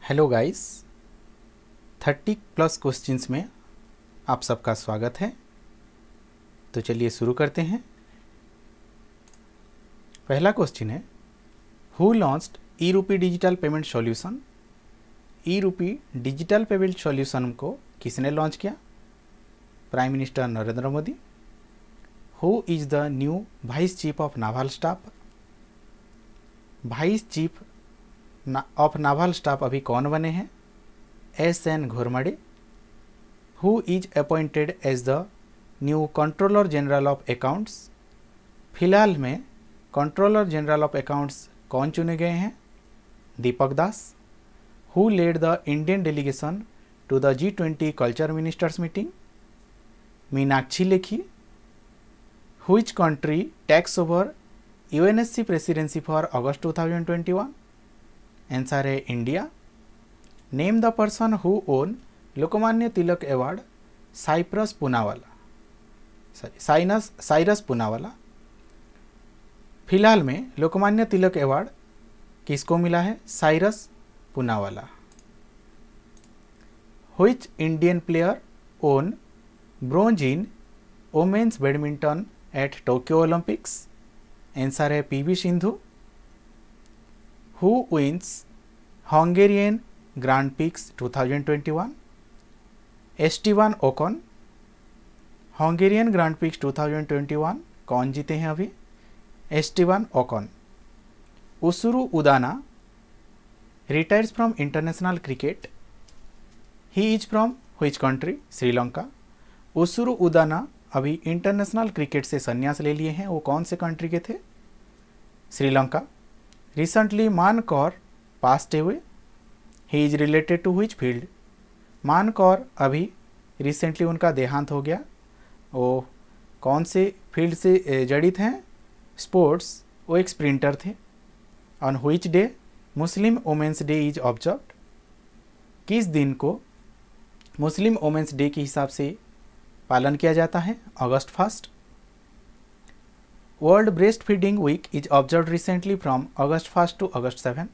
Hello guys, 30+ questions में आप सबका स्वागत है। तो चलिए शुरू करते हैं। पहला क्वेश्चन है, हु लॉन्च्ड ई रूपी डिजिटल पेमेंट सॉल्यूशन। ई रूपी डिजिटल पेमेंट सॉल्यूशन को किसने लॉन्च किया? Prime minister Narendra Modi. Who is the new vice chief of naval staff. Vice chief of naval staff अभी कौन बने हैं? S N. Ghormade. Who is appointed as the new controller general of accounts. फिलहाल में controller general of accounts कौन चुने गए हैं? Deepak Das. Who led the Indian delegation to the G20 culture ministers meeting? Meenakshi Lekhi. Which country takes over UNSC presidency for August 2021? Answer है India. Name the person who won Lokmanya Tilak award Cyrus Poonawalla. फिलहाल में Lokmanya Tilak award किसको मिला है? Cyrus Poonawalla. Which Indian player won bronze in women's badminton at Tokyo Olympics? Answer है PV Sindhu. Who wins Hungarian Grand Prix 2021? Esteban Ocon। Hungarian grand prix 2021 कौन जीते हैं अभी? Esteban Ocon. Isuru Udana retires from international cricket. He is from which country? Sri Lanka. Isuru Udana अभी international cricket से संन्यास ले लिए हैं। वो कौन से कंट्री के थे? Sri Lanka. Recently Mann Kaur passed away. He is related to which field? Mann Kaur अभी रिसेंटली उनका देहांत हो गया। वो कौन से फील्ड से जड़ित हैं? स्पोर्ट्स। वो एक स्प्रिंटर थे। On which day Muslim women's day is observed? किस दिन को मुस्लिम वुमेंस डे के हिसाब से पालन किया जाता है? अगस्त 1। World breast feeding week is observed recently from August 1 to August 7।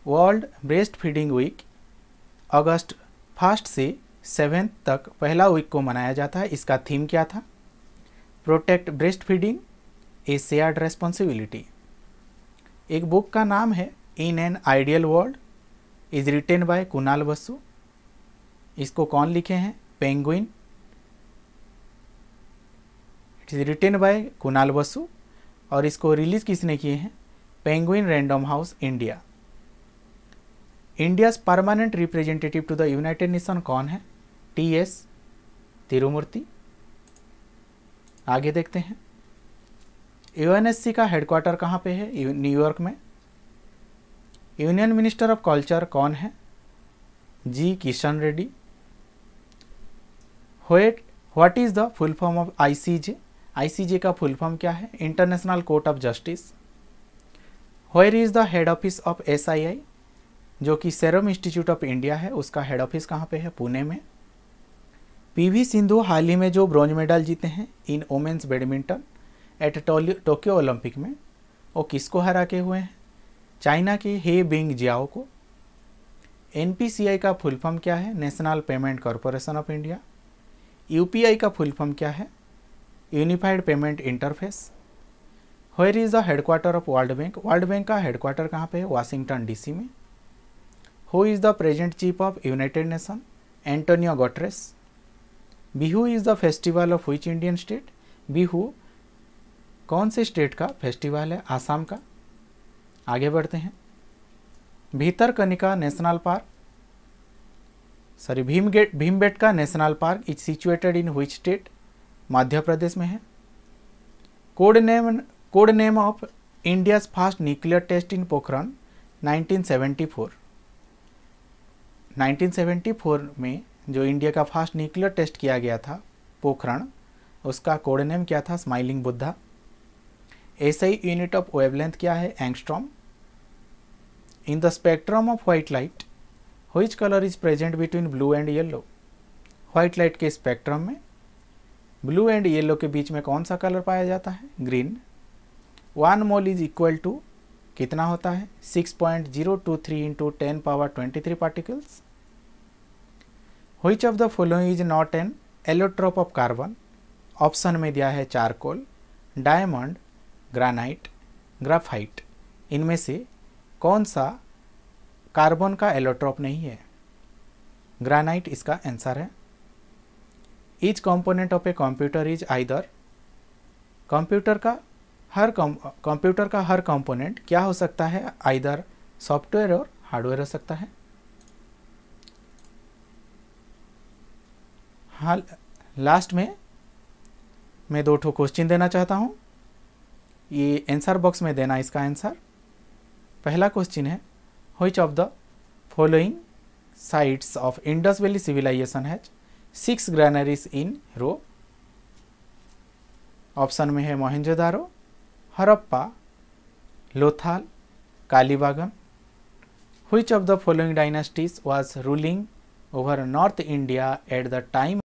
World breast feeding week अगस्त 1 से 7 तक पहला वीक को मनाया जाता है। इसका थीम क्या था? Protect breast feeding a shared responsibility. एक बुक का नाम है in an ideal world, is written by Kunal Basu. इसको कौन लिखे हैं? Penguin. It is written by Kunal Basu और इसको रिलीज किसने किए हैं? Penguin Random House India. India's permanent representative to the United Nation कौन है? TS तिरुमूर्ति। आगे देखते हैं, UNSC का हेडक्वार्टर कहाँ पे है? न्यूयॉर्क में। यूनियन मिनिस्टर ऑफ कल्चर कौन है? G. Kishan Reddy. What is the full form of ICJ? ICJ का फुल फॉर्म क्या है? International court of justice. Where is the head office of SII, जो कि सेरम इंस्टीट्यूट ऑफ इंडिया है, उसका हेड ऑफिस कहाँ पे है? पुणे में। PV सिंधु हाल ही में जो ब्रॉन्ज मेडल जीते हैं in women's badminton at Tokyo Olympic में, वो किसको हरा के हुए हैं? चाइना के हे बिंग जियाओ को। NPCI का फुल फॉर्म क्या है? National payment corporation of India. UPI का फुल फॉर्म क्या है? Unified payment interface. Where is the headquarter of world bank? World bank का हेडक्वार्टर कहाँ पे है? वाशिंगटन DC में। Who is the present chief of united nation? Antonio Guterres. Bihu is the festival of which Indian state? Bihu कौन से state का festival है? आसाम का। आगे बढ़ते हैं, Bhitarkanika national park Bhimbetka national park is situated in which state? Madhya Pradesh में है। Code name of India's first nuclear test in Pokhran 1974। 1974 में जो इंडिया का फर्स्ट न्यूक्लियर टेस्ट किया गया था पोखरण, उसका कोड नेम क्या था? Smiling Buddha. SI unit of wavelength क्या है? Angstrom. In the spectrum of white light which colour is present between blue and yellow? White light के स्पेक्ट्रम में ब्लू एंड येलो के बीच में कौन सा कलर पाया जाता है? Green. 1 mole is equal to कितना होता है? 6.023 into 10 power 23 particles. Which of the following is not an allotrope of carbon? Option में दिया है चारकोल, डायमंड, ग्रेनाइट, ग्राफाइट। इनमें से कौन सा कार्बन का एलोट्रोप नहीं है? ग्रेनाइट इसका आंसर है। Each component of a computer is either, computer का हर कंपोनेंट क्या हो सकता है? आइदर सॉफ्टवेयर और हार्डवेयर हो सकता है। हाँ, लास्ट में मैं 2 क्वेश्चन देना चाहता हूँ, ये आंसर बॉक्स में देना इसका आंसर। पहला क्वेश्चन है, which of the following sites of Indus valley civilization has 6 granaries in row? Option में है Mohenjodaro, Harappa, Lothal, Kalibangan. Which of the following dynasties was ruling over north India at the time